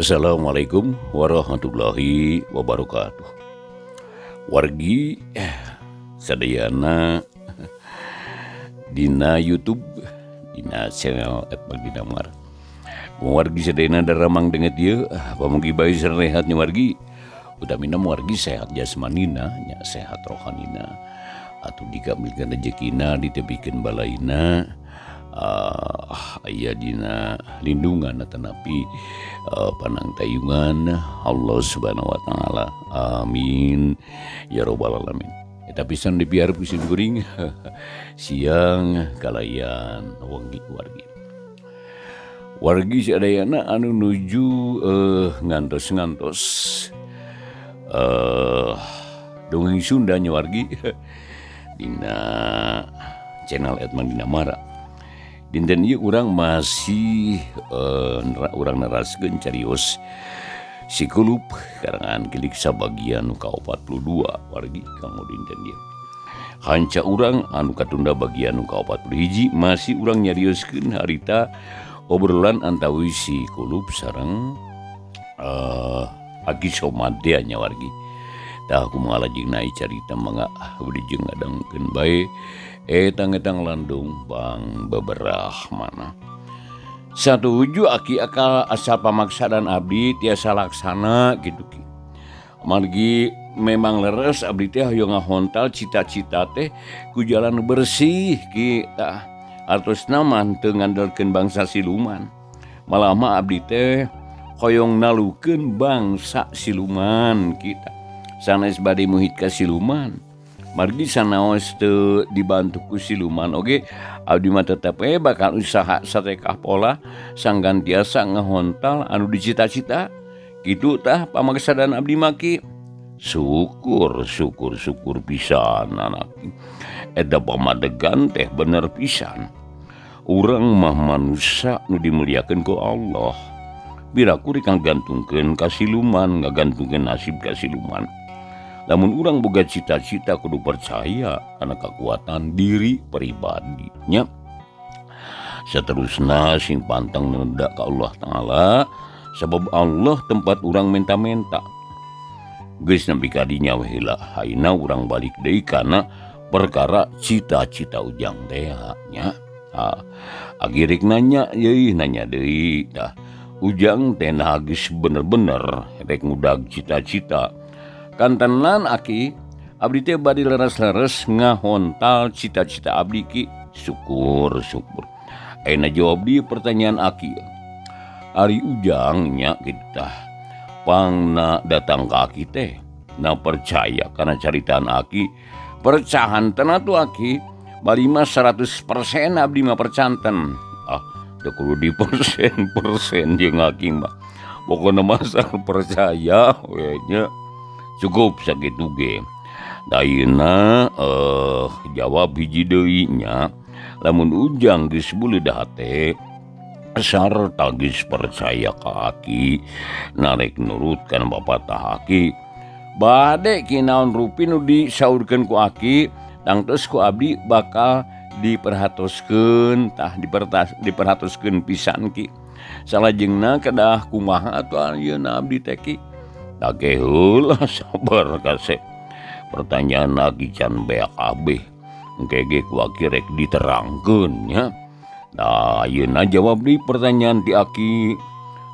Assalamualaikum warahmatullahi wabarakatuh. Wargi sadayana dina YouTube dina channel Dina Mar. Wargi sadayana daramang denget ieu pamugi bae sarehatnya wargi. Utamina wargi sehat jasmanina nya sehat rohanina. Atuh digambilkeun rezekina ditebikeun balaina. Aya dina lindungan tanapi panang tayungan Allah Subhanahu wa taala. Amin ya rabbal alamin. Eta pisan dipiarep kusin kuring siang kalayan wengi wargi. Wargi sadayana anu nuju ngantos-ngantos dongeng Sunda nya wargi dina channel Dina Mara. Dinten ieu urang masih urang naraskeun carios si kulup karangan Kilik Sabagian nu ka-42 wargi kanggo dinten ieu. Hanca urang anu katunda bagian nu ka-41 masih urang nyarioskeun harita obrolan antawis si kulup sareng Agi Somadea nya wargi. Tah kumaha lajeng naik carita mangga wilujeng ngadengkeun bae etang landung bang beberah mana. Satuju aki akal asal pamaksadan abdi tiasa laksana gitu ki. Margi memang leres abdi teh hoyong ngahontal cita-cita teh ku jalan bersih ki tah artosna mah teu ngandalkeun bangsa siluman. Malah mah abdi teh hoyong nalukeun bangsa siluman kita. Sanes bade muhit ka siluman. Margi sanaos teu dibantu ku siluman oge abdi mah tetep bakal usaha satekah pola sanggantiasa ngahontal anu dicita-cita kitu tah pamaksadan abdi maki. Syukur pisan anak eta pamadegan teh bener pisan. Urang mah manusia nu dimuliakeun ku Allah. Biraku rek ngagantungkeun ka siluman, ngagantungkeun nasib ka siluman. Lamun urang boga cita-cita kudu percaya karena kekuatan diri pribadinya. Saterusna sing pantang nenda ka Allah Ta'ala sebab Allah tempat urang menta-menta. Geus nepi ka dinya we heula haina urang balik deui kana perkara cita-cita ujang teh nya. Agirik nanya deui tah ujang teh nah geus bener-bener rek ngudag cita-cita. Kantenan aki abdi teh bade leres-leres ngahontal cita-cita abdi ki. Syukur ayeuna jawab di pertanyaan aki. Ari ujang nya kita pangna datang ka aki teh na percaya karena caritaan aki percahan tenan tuh aki bari mah 100% abdi mah percanten. Teu kudu di persen jeung aki mah pokona masal percaya we nya. Cukup sakitu ge. Dayeuna jawab hiji deui nya. Lamun ujang geus buleudah teh sarta geus percaya ka aki narek nurut kana bapatah aki bade kinaon rupi nu disaurkeun ku aki tangtos ku abdi bakal diperhatoskeun diperhatoskeun pisan ki. Salajengna kedah kumaha atuh ayeuna abdi teh ki. Dage heula sabar kasep. Pertanyaan lagi can beak kabeh. Engke ge ku aki rek diterangkeun nya. Da ayeuna jawab di pertanyaan ti aki.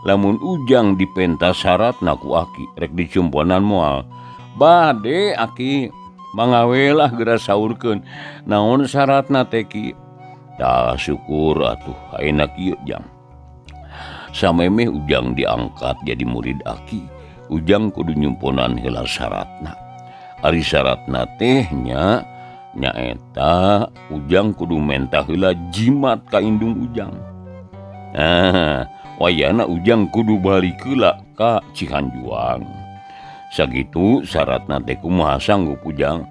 Lamun ujang dipentas syaratna ku aki rek dicumponan moal. Bade aki mangawe lah geura saurkeun naon syaratna teh ki. Da syukur atuh ayeuna kieu jang. Samemeh ujang diangkat jadi murid aki. Ujang kudu nyumponan heula syaratna. Ari syaratna teh nya eta ujang kudu menta heula jimat ka indung ujang. Wayana ujang kudu balik heula ka Cihanjuang. Sagitu syaratna teh kumaha sanggup ujang.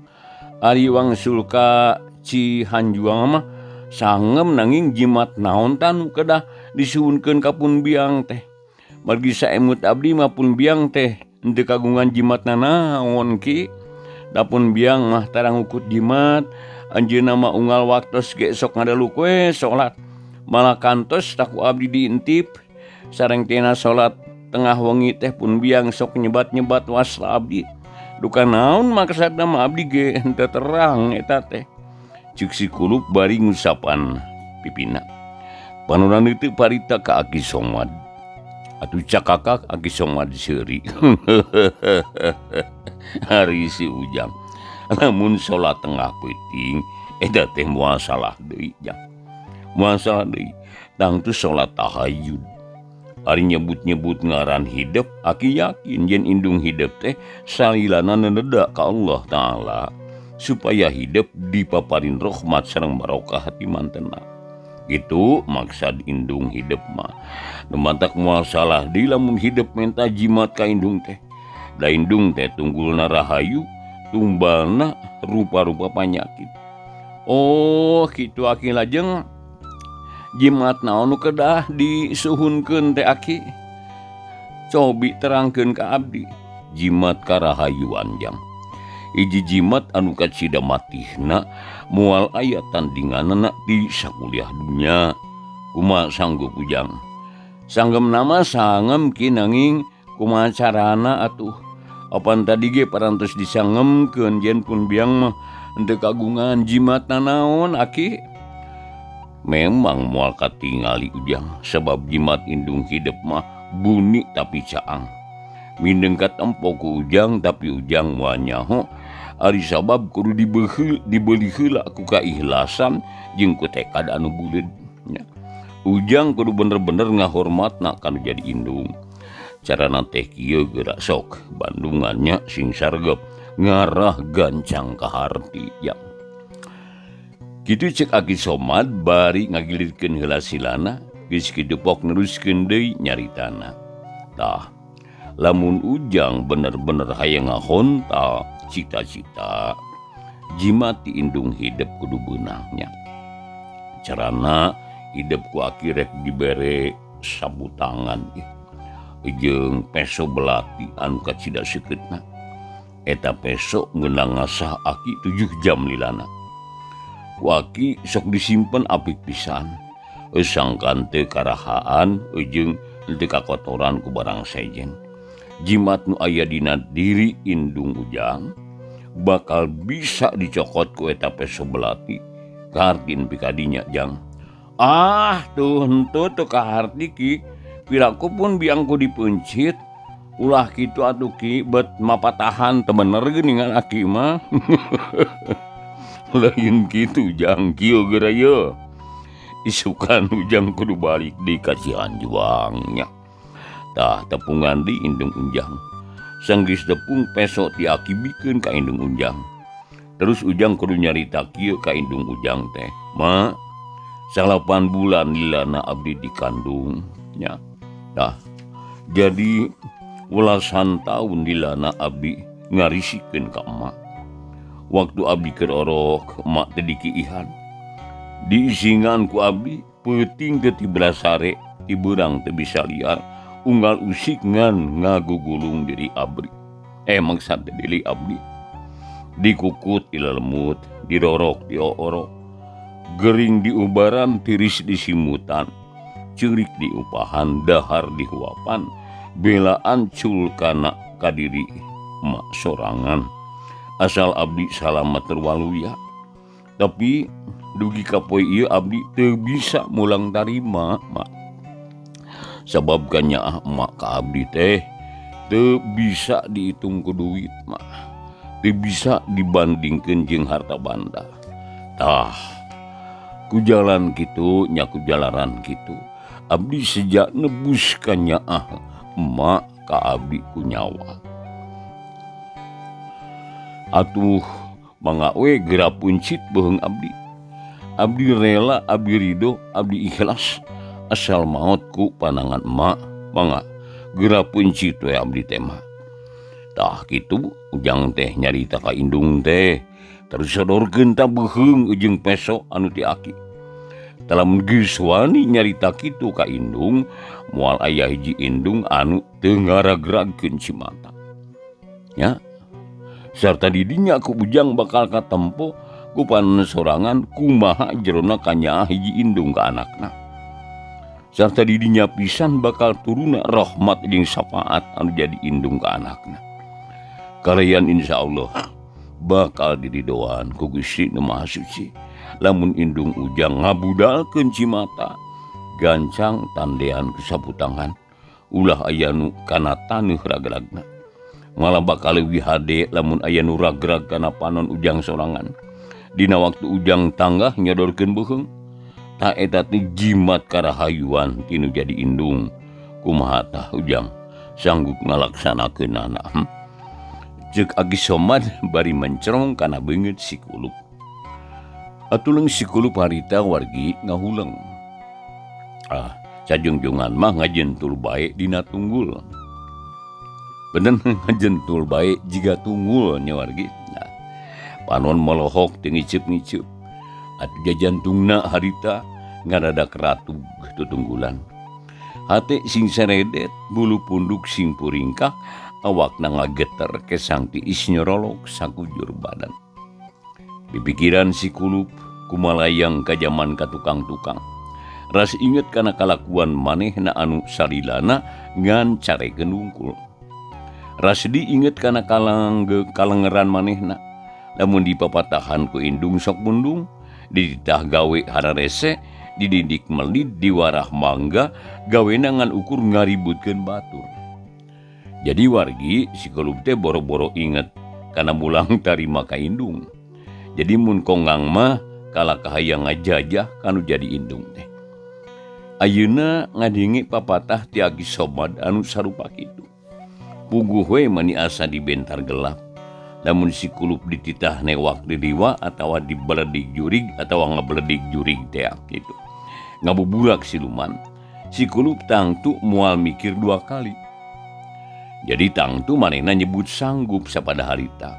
Ari wangsul ka Cihanjuang mah sangem nanging jimat naon tanu kedah disuhunkeun ka pun biang teh. Margi saemut abdi mah pun biang teh henteu kagungan jimatna naon ki. Dapun biang mah tarang ukut jimat anjeunna mah unggal waktos ge sok ngadaluk we salat. Malah kantos taku abdi diintip sareng tina salat tengah wengi teh pun biang sok nyebat-nyebat wasra abdi. Duka naon maksudna mah abdi ge henteu terang eta teh. Ceuk si kulup bari ngusapan pipina. Panuran itu parita ka Aki Somad. Atuh cakakak Aki Somad seuri. Hari si Ujang. Lamun salat tengah peuting eta teh moal salah deui jang. Moal salah deui. Tang tu salat tahajud. Ari nyebut-nyebut ngaran hidup, Aki yakin yen indung hidup teh salilana neneda ka Allah Ta'ala supaya hidup dipaparin rahmat sareng barokah hati mantena. Gitu maksud indung hidup mah. Nemantak moal salah di lamun hidup menta jimat ka indung teh. Da indung teh tunggulna rahayu, tumbalna rupa-rupa panyakit. Oh, kitu Aki lajeng jimat naon nu kedah disuhunkeun teh Aki? Cobi terangkeun ka abdi. Jimat karahayuan jang. Iji jimat anu kacida matihna moal aya tandinganna di sakuliah dunya. Kumaha sanggup Ujang? Sanggem nama sangem ki nanging kumaha carana atuh? Apan tadi ge parantos disangemkeun yen pun biang mah henteu kagungan jimatna naon Aki? Memang moal katingali Ujang sebab jimat indung hidup mah buni tapi caang. Mindeng katempo ku Ujang tapi Ujang moal nyaho ari sabab kudu dibeli heula ku kaikhlasan jeung ku tekad anu buleud nya. Ujang kudu bener-bener ngahormatna kanu jadi indung. Carana teh kieu geura sok Bandungannya sing sargep ngarah gancang ka harti jang. Kitu cek Aki Somad bari ngagilirkeun heula silana geus kidepok neruskeun deui nyaritana. Tah, lamun Ujang bener-bener hayang ngahontal cita-cita jimat ti indung hidup kudu beunangnya. Carana hidup ku Aki rek dibere sabutangan jeung peso belati anu kacida seukeutna. Eta peso ngeunang ngasah Aki 7 jam lilana. Ku Aki sok disimpen apik pisan. Sangkan teu karahaan jeung teu kakotoran ku barang sejen. Jimat nu aya dina diri indung Ujang bakal bisa dicokot ku eta peso belati kahartin pikadinya jang. Ah tuh henteu teu kaharti ki piraku pun biangku dipencit ulah kitu atuh ki bet mapatahan teu bener geuningan Aki mah. Lain kitu jang kieu geura ye. Isukan Ujang kudu balik di ka Cianjuangnya. Tah tepungan di indung Ujang. Sanggis tepung peso ti Aki bikeun ka indung Ujang. Terus Ujang kudu nyarita kieu ka indung Ujang teh. Ma, 8 bulan lilana abdi dikandung nya. Tah, jadi welasan tahun lilana abdi ngarisikeun ka emak. Waktu abdi keur orok emak teh dikiihan. Diisingan ku abdi peuting teu ti belasare ti beurang teu bisa liar. Unggal usik ngan ngagugulung diri abdi. Maksud diri abdi. Dikukut di lelemut, dirorok di orok. Gering di ubaran, tiris di simutan. Cerik di upahan, dahar di huapan. Belaan cul kana kadiri mak sorangan. Asal abdi salamat terwaluya. Tapi dugi kapoe ieu abdi teu bisa mulang tarima mak. Sabab kanyaah emak ka abdi teh teu bisa dihitung ku duit mah. Teu bisa dibandingkeun jeung harta banda. Tah, ku jalan kitu nya ku jalaran kitu. Abdi sejak nebus kanyaah emak ka abdi ku nyawa. Atuh mangga we geura puncit beuheung abdi. Abdi rela, abdi ridho, abdi ikhlas. Asal maot ku panangan emak, mangga geura puncit we abdi teh mah. Tah kitu Ujang teh nyarita ka indung teh. Terus sodorkeun ta beuheung jeung peso anu ti Aki. Dalam geus wani nyarita kitu ka indung, moal aya hiji indung anu teu ngaragragkeun cimata. Nya, sarta didinya ku Ujang bakal katempo ku panon sorangan kumaha jerona kanyaah hiji indung ka anakna. sarta didinya pisan bakal turuna rahmat jeung syafaat anu jadi indung ka anakna. Kalian insya Allah bakal diridoan ku Gusti Nu Maha Suci lamun indung Ujang ngabudalkeun cimata gancang tandean ku saputangan ulah aya nu kana taneuh ragragna. Malah bakal leuwih hade lamun aya nu ragrag kana panon Ujang sorangan. Dina waktu Ujang tanggah nyodorkeun beuheung, tak eta teh jimat karahayuan tinu jadi indung. Kumaha tah Ujang sanggup ngalaksanakeunana? Ceuk Agi Somad bari mencerong kana beungeut si Kulup. Atuleung si Kulup harita wargi ngahuleng. Sajungjungan mah ngajentul bae dina tunggul. Bener ngajentul bae jiga tunggul nya wargi. Nah, panon melohok teu ngiceup-ngiceup. Atuh jajantungna harita ngadadak ratug tutunggulan. Hate sing seredet, bulu punduk sing puringkak, awakna ngageter kesang tiis nyorolog sakujur badan. Pipikiran si Kulup kumalayang ka jaman ka tukang-tukang. Ras inget kana kalakuan manehna anu salilana ngan carekeun wungkul. Ras diinget kana kalengeran manehna lamun dipapatahan ku indung sok mundung, dititah gawe hararese, dididik melid diwarah mangga, gawena ngan ukur ngaributkeun batur. Jadi wargi si Kulup teh boro-boro inget kana mulang tarima ka indung. Jadi mun kongang mah kala kahayang ngajajah kanu jadi indung teh. Ayeuna ngadingi papatah ti Agi Somad anu sarupa kitu. Puguh we mani asa dibentar gelap. Lamun si Kulup dititah newak di liwa atawa dibeledik jurig atawa ngabeledik jurig teh kitu. Ngabuburak siluman. Si Kulup tangtu moal mikir 2 kali. Jadi tangtu manehna nyebut sanggup sapada harita.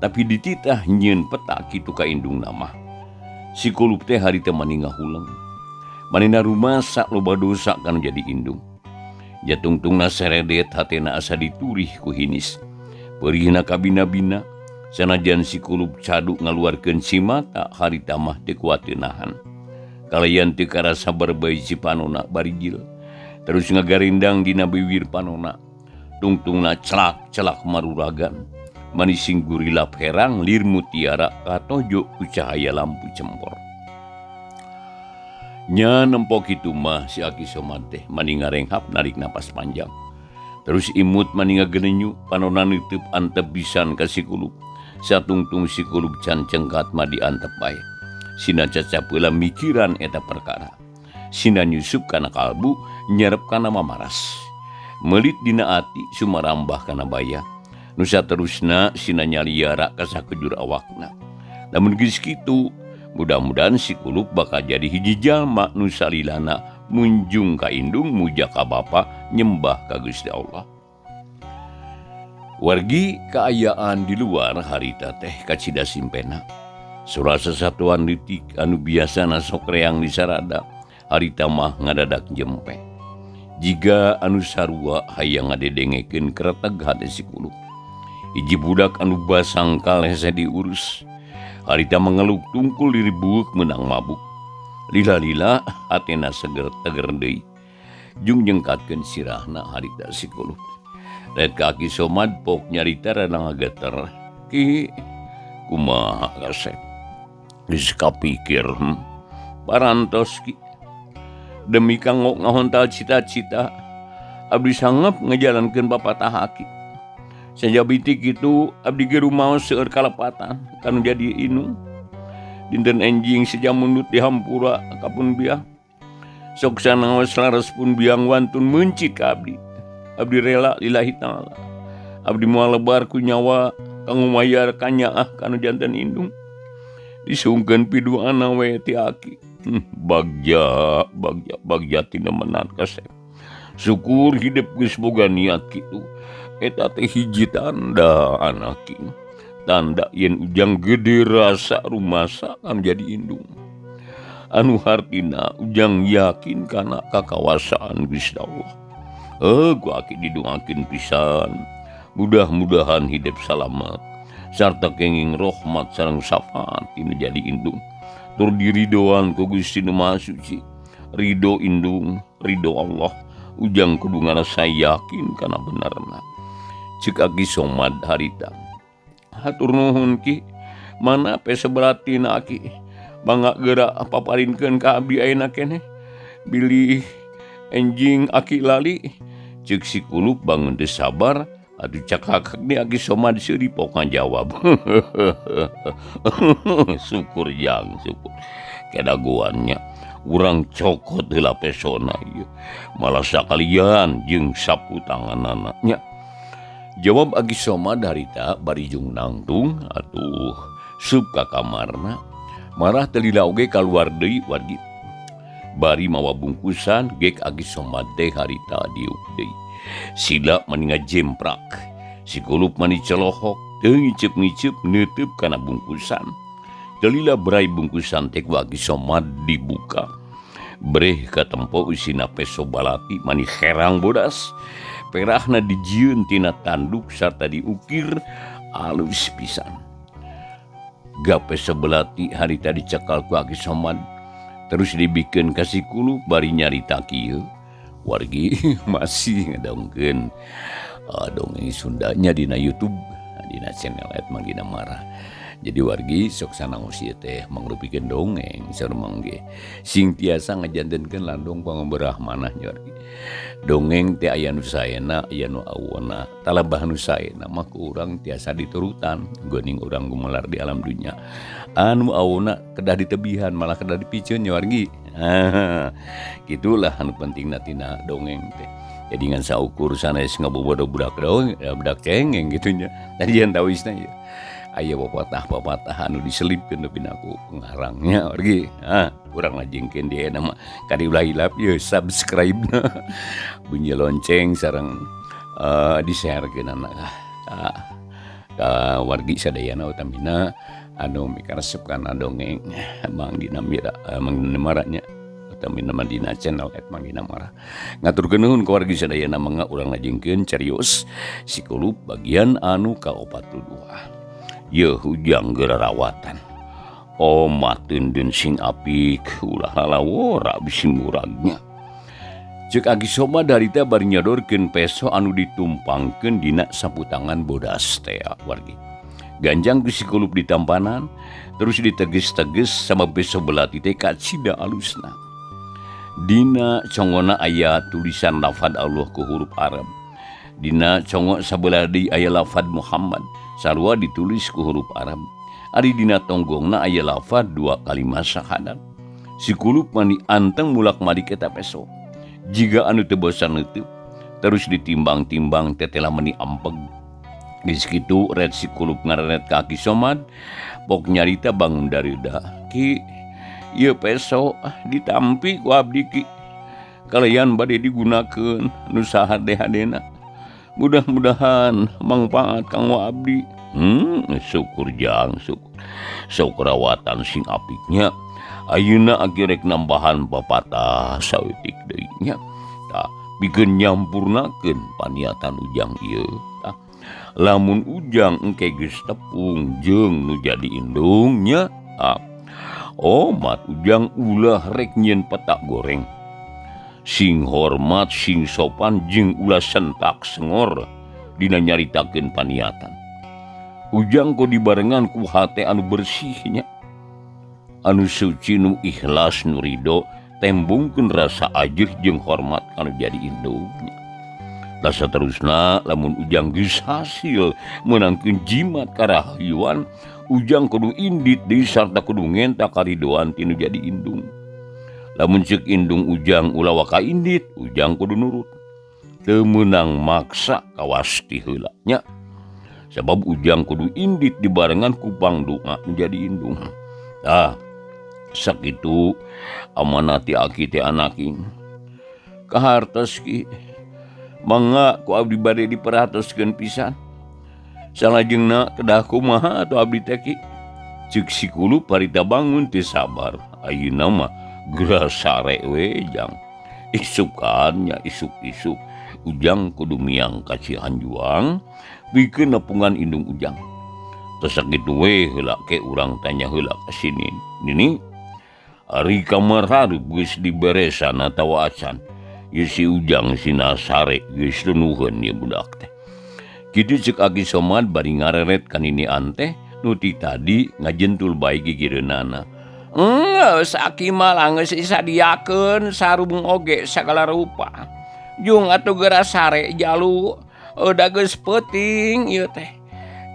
Tapi dititah nyieun peta kitu ka indung nama. Si Kulup teh harita mani ngahuleng. Manehna rumasak loba dosa kanu jadi indung. Jatungtungna seredet hatena asa diturih ku hinis. Perihna kabina-bina sanajan si Kulup cadu ngaluarkeun cimata harita mah teu kuat teu nahan. Kalayan teu karasa barbai si panona barijil. Terus ngagarindang dina bibir panona. Tungtungna celak-celak maruragan. Manising gurilap herang lir mutiara katojo ku cahaya lampu cempor. Nya nempok kitu mah si Agi Somad teh mani ngarenghap narik napas panjang. Terus imut mani ngagenenyu panona niteup antep pisan ka si Kulup. Satungtung si Kulup can cengkat mah diantep bae. Sina cacap heula mikiran eta perkara. Sina nyusup kana kalbu nyerep kana mamaras. Melit dina ati sumarambah kana baya. Nu saterusna sina nyaliara ka sakujur awakna. Lamun geus kitu, mudah-mudahan si Kulup bakal jadi hiji jalma nu salilana munjung ka indung muja ka bapa nyembah ka Gusti Allah. Wargi kaayaan di luar harita teh kacida simpena. Surah sesatuan litik anu biasana sok reang disarada harita mah ngadadak jempe. Jiga anu sarua hayang ngadedengekeun kereteg hade si Kulup. Hiji budak anu basangkal hese diurus. Harita mengeluk tungkul diri buuk menang mabuk. Lila-lila hatena seger teger deui. Jung jengkatkeun sirahna harita si Kulup. Red ka Agi Somad pok nyarita rada ngageter. Ki kumaha kasep. Geus kapikir parantos ki. Demi kanggo ngahontal cita-cita abdi sangep ngajalankeun papatah aki. Sajabitik itu abdi ge rumaos seueur kalepatan kanu jadi indung. Dinten enjing sejam mundut dihampura kapun biang. Sok sanaos laras pun biang wantun mencit ka abdi. Abdi rela lillahi ta'ala. Abdi moal lebar ku nyawa kanggo mayar kanyaah kanu janten indung. Disungkeun piduana we ti aki. Bagja tina menan kasep. Syukur hidup geus boga niat kitu. Eta teh hiji tanda anaking. Tanda yen Ujang gede rasa rumasa kan jadi indung. Anu hartina Ujang yakin kana kakawasaan Gusti Allah. Ku aki didoakeun pisan. Mudah-mudahan hidup salamet. Sarta kenging rahmat sareng syafaat tinu jadi indung. Tur diridoan ku Gusti Nu Maha Suci. ridho indung ridho Allah ujang kudu ngarasa yakin kana benerna ceuk Agi Somad harita hatur nuhun Ki mana pe seberatina Ki bangga geura paparinkeun ka abdi ayeuna keneh bilih enjing Aki lali ceuk si kulup bangun teu sabar atuh cakak ni Agi Somad seuri pok ngajawab syukur jang syukur kedagoannya urang cokot heula pesona ieu malah sakalian jeung sapu tanganana nya jawab Agi Somad harita bari jung nangtung atuh sup ka kamarna marah teu lila oge kaluar deui wargi bari mawa bungkusan gek Agi Somad teh harita diuk deui sila maninga jemprak si kulup mani celohok teu ngicep-ngicep neuteub kana bungkusan teu lila berai bungkusan teh ku Agi Somad dibuka breh katempo usina peso balati mani herang bodas perahna dijieun tina tanduk sarta diukir alus pisan gape sebelati harita dicekal ku Agi Somad terus dibikeun ka si kulup bari nyarita kieu wargi masih ngadongkeun dongeng Sundanya dina YouTube dina channel @manggina marah jadi wargi sok sanangos ieu teh mangrupikeun dongeng sareng ge sing tiasa ngajantenkeun landong pangamberah manah nya wargi dongeng teh aya nu saena aya nu aweuna talabah nu saena mah ku urang tiasa diturutan geuning urang gumelar di alam dunya anu aweuna kedah ditebihan malah kedah dipikeun nya wargi gitulah anu pentingna tina dongeng teh jadi ngan saukur sanes ngabobodo budak dongeng budak cengeng gitunya tadi jan tawisna ya aya pepatah anu diselipkeun dina ku pengarangnya wargi urang ngajengkeun di eta mah kadi ulah hilap ye subscribe-na bunyi lonceng sareng di-sharekeun anak ka wargi sadayana utamina anu mikaresep kana dongeng Manggina maranya utamina dina channel @manggina marah ngaturkeun nuhun ka wargi sadayana mangga urang ngajengkeun carios si kulup bagian anu ka-42 ye hujang geura rawatan mateun sing apik ulah lalawora bisi muragnya ceuk Agi Somad harita bari nyodorkeun peso anu ditumpangkeun dina saputangan bodas teh wargi ganjang ku si kulup ditampanan terus diteges-teges sama peso belati teh kacida alusna dina congona aya tulisan lafad Allah ku huruf Arab dina congo sabelah deui aya lafad Muhammad sarua ditulis ku huruf Arab ari dina tonggongna aya lafad 2 kalimat syahadat si kulup mani anteng mulak-malik eta peso jiga anu teu bosan neuteub terus ditimbang-timbang tetela mani ampeg geus kitu red si kulup ngarenet ka Agi Somad pok nyarita bangun dareuda Ki ieu peso ditampi ku abdi Ki kalian bade digunakeun nu sahade-hadena mudah-mudahan mangpaat kanggo abdi syukur jang syukur sok rawatan sing apiknya ayeuna akhirek nambahan pepatah saeutik deui nya tah pikeun nyampurnakeun paniatan ujang ieu tah lamun ujang engke geus tepung jeung nu jadi indungnya mat ujang ulah rek nyieun petak goreng sing hormat sing sopan jeung ulah sentak sengor dina nyaritakeun paniatan ujang ku dibarengan ku hate anu bersihnya anu suci nu ikhlas nu ridho tembungkeun rasa ajih jeung hormat anu jadi indungnya da saterusna lamun ujang geus hasil meunangkeun jimat karahayuan ujang kudu indit deui sarta kudu ngenta karidoan tinu jadi indung lamun ceuk indung ujang ulah waka indit ujang kudu nurut teu meunang maksa kawasti heula nya sabab ujang kudu indit dibarengan ku pangdoa menjadi indung sakitu amanati Aki teh anaking kahartos Ki mangga ku abdi bade diperhatoskeun pisan salajengna kedah kumaha atuh abdi teh Ki ceuk si kulup harita bangun teu sabar ayeuna mah geura sare we jang isukannya isuk-isuk ujang kudu miang ka Cihanjuang pikeun nepungan indung ujang tos sakitu we heula ke urang tanya heula ka sini nini Ari kamar hareup geus diberesan atawa acan. Ieu si Ujang sina sare geus leunuheun ieu budak teh. Kitu ceuk Aki Somad bari ngareret ka ninian teh nu ti tadi ngajentul bae gigireunana. Geus Aki mah geus disadiakeun sarung oge sagala rupa. Jung atuh geura sare jalu da geus peuting ieu teh.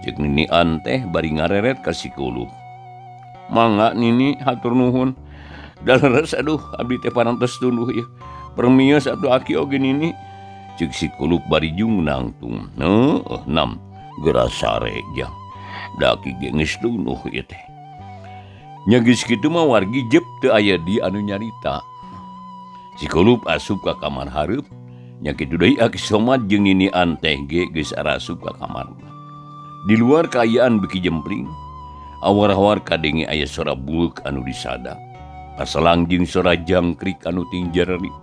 Ceuk ninian teh bari ngareret ka si Kulup. Mangga Nini hatur nuhun. Daleres aduh abdi teh parantos tunduh ieu. Permios atuh Aki oge Nini. Ceuk si Kulup bari jung nangtung. Nam geura sare jang. Da Aki ge geus tunduh ieu teh. Nya geus kitu mah wargi jep teu aya di anu nyarita. Si Kulup asup ka kamar hareup. Nya kitu deui Aki Somad jeung ninian teh ge geus arasup ka kamarna. Di luar kaayaan beki jempling, awar-awar kadenge aya sora buluk anu disadak, pasalang jeung sora jangkrik anu ting jernih,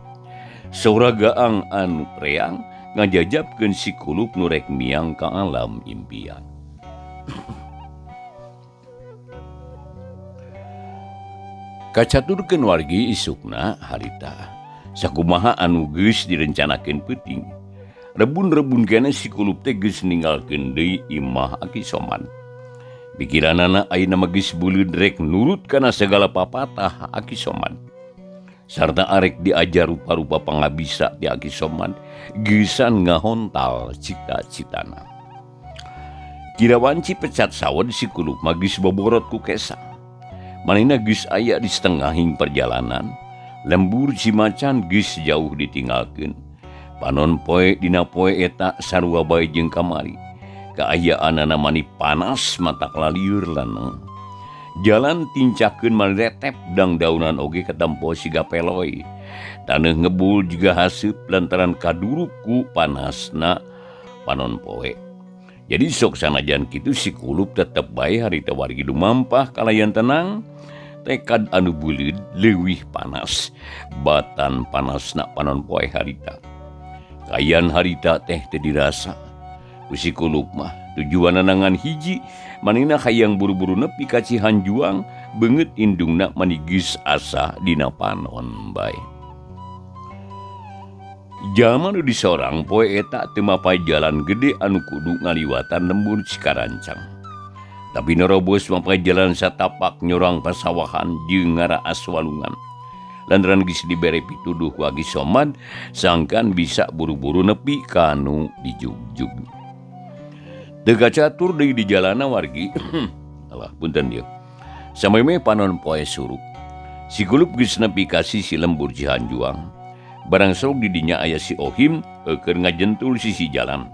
sora gaang anu reang ngajajabkeun si Kulup nu rek miang ka alam impian. Kacaturkeun wargi isukna harita, sakumaha anu geus direncanakeun peuting. Rebun-rebun kene si Kulup teh geus ninggalkeun deui imah Aki Somad. Pikiranana ayeuna mah geus beuleud rek nurut kana segala papatah Aki Somad. Sarta arek diajar rupa-rupa pangabisa ti Aki Somad geusan ngahontal cita-citana. Kirawanci pecat sawed si Kulup mah geus boborot ku Kesa. Manehna geus aya di setengahing perjalanan, lembur Cimacan geus jauh ditinggalkeun. Panon poe dina poe eta sarua bae jeung kamari. Kaayaanana mani panas matak lalieur laneng. Jalan tincakeun mani retep dang daunan oge katempo siga peloy. Taneuh ngebul juga haseup lantaran kaduruk ku panasna panon poe. Jadi sok sanajan kitu si Kulup tetep bae harita wargi lumampah kalayan tenang. Tekad anu beuleud leuwih panas. Batan panasna panon poe harita. Kayan harita teh teu dirasa. Ku si Kulup mah tujuanna nangan hiji, manehna hayang buru-buru nepi ka Cihanjuang, beungeut indungna mani geus asa dina panon bae. Jalma nu disorang poe eta teu mapai jalan gede anu kudu ngaliwatan lembur Cikarancang. Tapi nerobos mapai jalan satapak nyorang pasawahan jeung ngaraas walungan. Lantaran geus dibere pituduh ku Aki Somad, sangkan bisa buru-buru nepi ka anu dijugjug. Teu kacatur deui di jalana wargi. Alah punten dieu. Sameme panon poe suruk. Si Kulup geus nepi ka sisi lembur Cihanjuang. Barang sok di dinya aya si Ohim keur ngajentul sisi jalan.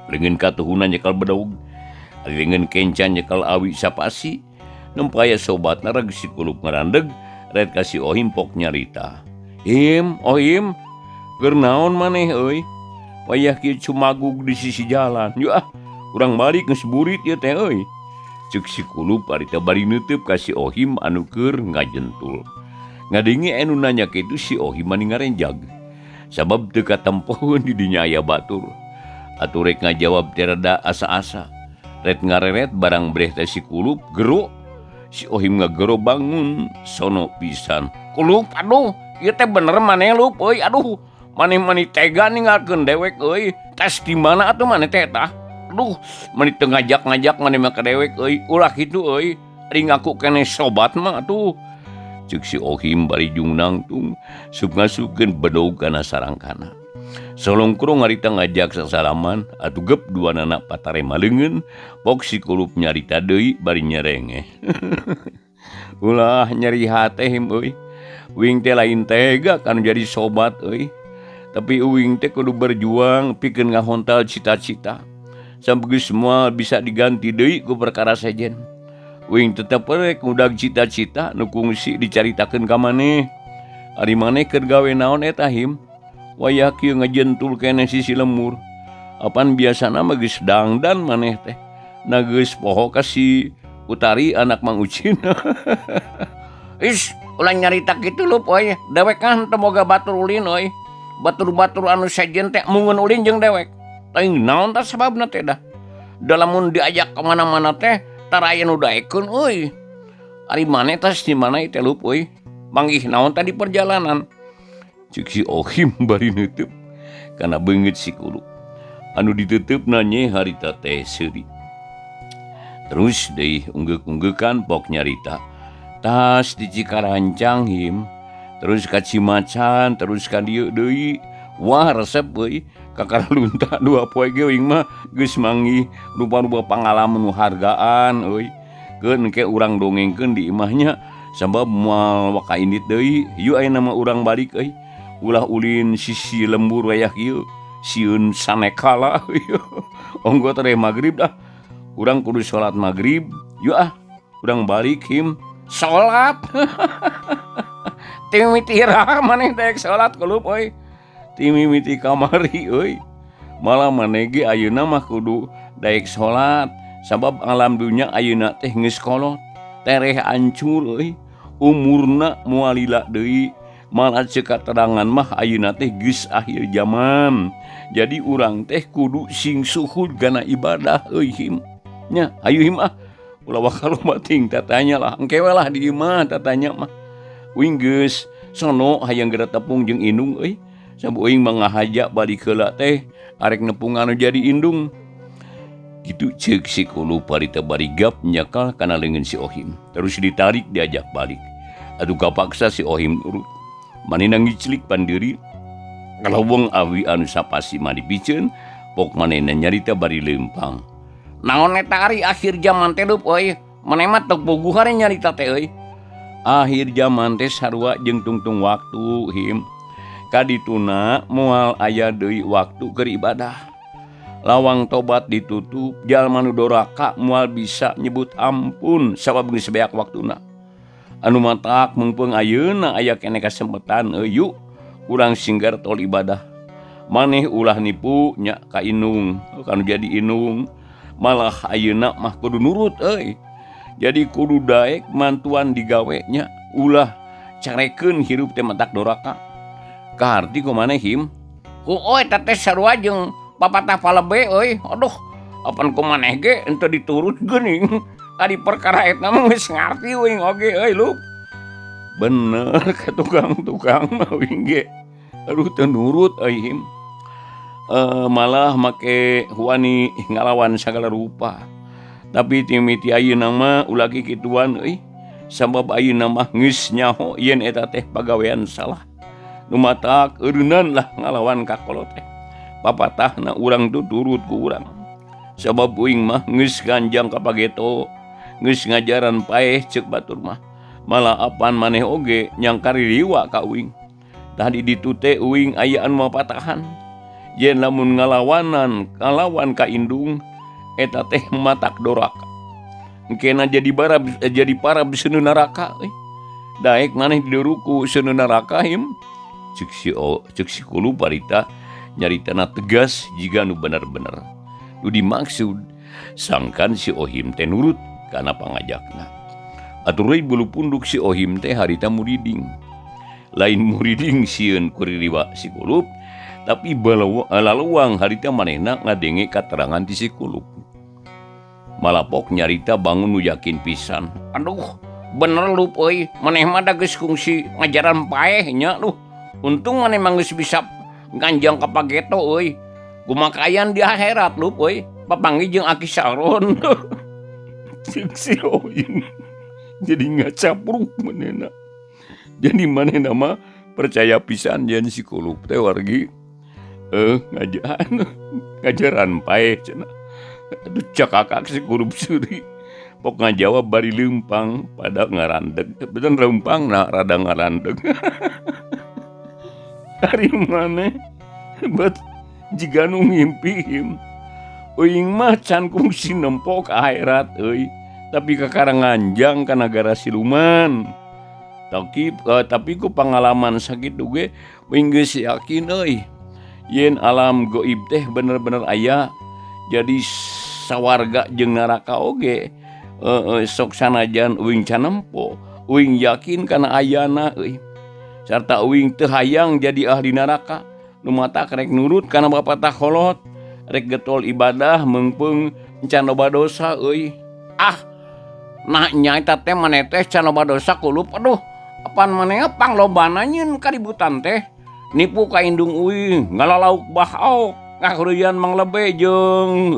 Leungeun katuhunan nyekel bedaug, leungeun kencan nyekel awi sapasi. Nempaya sobatna reg si Kulup ngarandeg. Red kasih Ohim pok nyarita. Ohim, keur naon maneh euy? Wayah kieu cumagug di sisi jalan. Yu urang balik geus burit ieu teh euy. Ceuk si Kulup harita bari neuteub ka si Ohim anu keur ngajentul. Ngadengi anu nanya kitu si Ohim mani ngarenjag. Sabab teu katempoheun di dinya aya batur. Atuh rek ngajawab teh rada asa-asa. Red ngareret barang breh teh si Kulup gero. Si Ohim ngagero bangun sono pisan. Kulup, aduh, ieu teh bener maneh Lup euy. Aduh, maneh tega ninggalkeun dewek euy. Tes di mana atuh maneh teh tah? Aduh, maneh teu ngajak-ngajak maneh mah ka dewek euy. Ulah kitu euy. Ari ngaku keneh sobat mah atuh. Ceuk si Ohim bari jung nangtung sup ngasupkeun bedaug kana sarangkana. Solongkrong harita ngajak sasalaman atuh gep duanana patare maleungeun pok si Kulup nyarita deui bari nyerengeh. Ulah nyeri hate him euy. Uing teh lain tega kan jadi sobat euy. Tapi uing teh kudu berjuang pikeun ngahontal cita-cita. Sampai semua bisa diganti deui ku perkara sejen. Uing tetep rek ngudag cita-cita nu kungsi dicaritakeun ka maneh. Ari maneh keur gawe naon eta him? Wayah kieu ngajentul keneh sisi lemur. Apan biasana mah geus dangdan maneh teh. Na geus poho ka si Utari anak Mang Ucin. Is, ulah nyarita kitu Lup euy. Dewek kan teu boga batur ulin euy. Batur-batur anu sejen teh mungun ulin jeung dewek. Teuing naon tah sababna teh dah. Da lamun diajak ka mana-mana teh taraya nu daekeun euy. Ari maneh teh di mana teh Lup euy. manggih naon tadi perjalanan. Cek si Ohim bari neuteub kana beungeut si Kulup. Anu ditutup nanye harita teh seuri. Terus deui unggek-unggekan pok nyarita. Tas di Cikarancang him. Terus ka Cimacan, terus ka dieu deui. Wah resep euy. Kakaralunta 2 poe ge uing mah geus manggih rupa-rupa pangalaman nu hargaan euy. Keun ke urang dongengkeun di imahnya sabab moal waka indit deui. Ieu aya nama urang balik euy. Ulah ulin sisi lembur wayah kieu. Sieun sanekala onggo teh magrib dah. Urang kudu salat magrib. Yuk urang balik him salat. Timimiti raha maneh daek salat Kulup euy. Timimiti kamari euy. Malah maneh ge ayeuna mah kudu daek salat sabab alam dunya ayeuna teh geus kolot. Tereh ancur euy. Umurna moal lila deui. Malah ceuk katerangan mah ayeuna teh geus akhir zaman. Jadi urang teh kudu sing suhud kana ibadah euy him. Nya ayu him ulah wakalo mating tatanya lah engke we lah di imah tatanya mah. Uing geus sono hayang geura tepung jeung indung euy. Sabu uing mangahaja balik heula teh arek nepung anu jadi indung. Gitu ceuk si Kulup harita bari gap nyakal kana leungeun si Ohim. Terus ditarik diajak balik. Atuh kapaksa si Ohim nurut. Manehna ngiclik pandiri. Kalawong awi anu sapasi mah dipikeun, pok manehna nyarita bari leumpang. Naon eta ari akhir zaman teh Lup euy? Maneh mah teu boguh ari nyarita teh euy. Akhir zaman teh sarua jeung tungtung waktu him. Kadituna moal aya deui waktu keur ibadah. Lawang tobat ditutup, jalma nu doraka moal bisa nyebut ampun sabab geus beak waktuna. Anu matak mumpung ayeuna aya keneh kasempetan yuk urang singgar tol ibadah. Maneh ulah nipu nya ka indung, kanu jadi indung. Malah ayeuna mah kudu nurut euy. Jadi kudu daek mantuan digawe nya, ulah carekeun hirup teh matak doraka. Kaharti kumaneh him? Eta teh sarua jeung papatah palebe euy. Aduh, apan kumaneh ge ente diturut geuning. Adi perkara eta mah geus ngarti uing oge euy Lup. Bener ka tukang-tukang mah uing ge. Aduh teu nurut euy him. Malah make wani ngalawan sagala rupa. Tapi timiti ayeuna mah ulah kikituan euy. Sabab ayeuna mah geus nyaho yen eta teh pagawean salah. Nu matak eureunnan lah ngalawan kakolot teh. Papatahna urang tu turut ku urang. Sabab uing mah geus ganjang ka pageto. Geus ngajaran paeh ceuk batur mah. Malah apan maneh oge nyangkari liwa ka uing. Tadi ditu teh uing aya anu mapatahan. Yen lamun ngalawanan kalawan ka indung eta teh matak doraka. Engkena jadi parab seuneu neraka euy. Daek maneh diduruku seuneu neraka him. Ceuk si Kulup harita nyaritana tegas jiga nu bener-bener. Nu dimaksud sangkan si Ohim teh nurut kana pangajakna. Atuh bulu punduk si Ohim teh harita muriding. Lain muriding sieun kuririwa si Kulup, tapi laluang harita manehna ngadenge katerangan ti si Kulup. Malapok nyarita bangun nu yakin pisan. Aduh, bener Lup euy, maneh mah da geus kungsi ngajaran paeh nya duh. Untung maneh mah geus bisa ganjang ka pageto euy. Gumakayan di akhirat Lup euy, papanggih jeung Aki Saron. Cik si Ohim jadi ngacapruk manehna. Jadi manehna mah percaya pisan yen si Kulup teh wargi ngajaran paeh cenah. Aduh cakakak si Kulup seuri. Pok ngajawab bari leumpang pada ngarandeg. Betul leumpang nah rada ngarandeg. Ari maneh bet jiga nu ngimpi him. Uing mah can kungsi nempo ka akhirat euy. Tapi kakaranganjang ka nagara siluman. Tapi ku pangalaman sakitu ge uing geus yakin euy. Yen alam goib teh bener-bener aya. Jadi sawarga jeung neraka oge sok sanajan uing can nempo, uing yakin kana ayana euy. Sarta uing teu hayang jadi ahli neraka. Nu matak rek nurut kana bapatah kolot, rek getol ibadah meungpeung can loba dosa euy. Nah nya eta teh maneh teh can loba dosa Kulup. Aduh, Apan manehna panglobana nyeun kaributan teh nipu ka indung uing ngalalauk bahaok ngakeureuyaan Mang Lebe jeung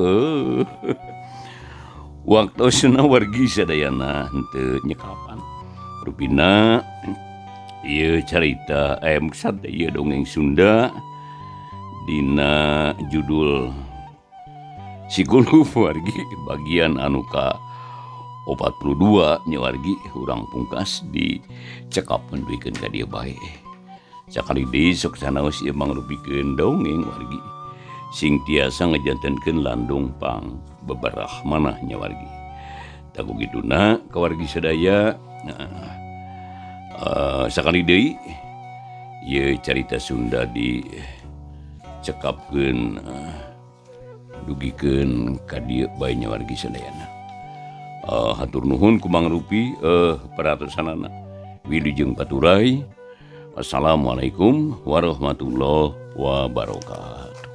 waktosna wargi sadayana henteu nyekapan rupina ieu carita santai ieu dongeng Sunda dina judul Si Gulup wargi bagian anu ka 42 nya wargi urang pungkas dicekapan duikeun ka dieu bae. Sakali deui sok sanaos ieu mangrupikeun dongeng wargi sing tiasa ngajantenkeun landung pang beberah manah nya wargi. Taku kituna ka wargi sadaya sakali deui ieu carita Sunda dicekapkeun dugikeun ka dieu bae nya wargi sadayana. Hatur nuhun ku mangrupi paratosanana wilujeng paturai. Assalamualaikum warahmatullahi wabarakatuh.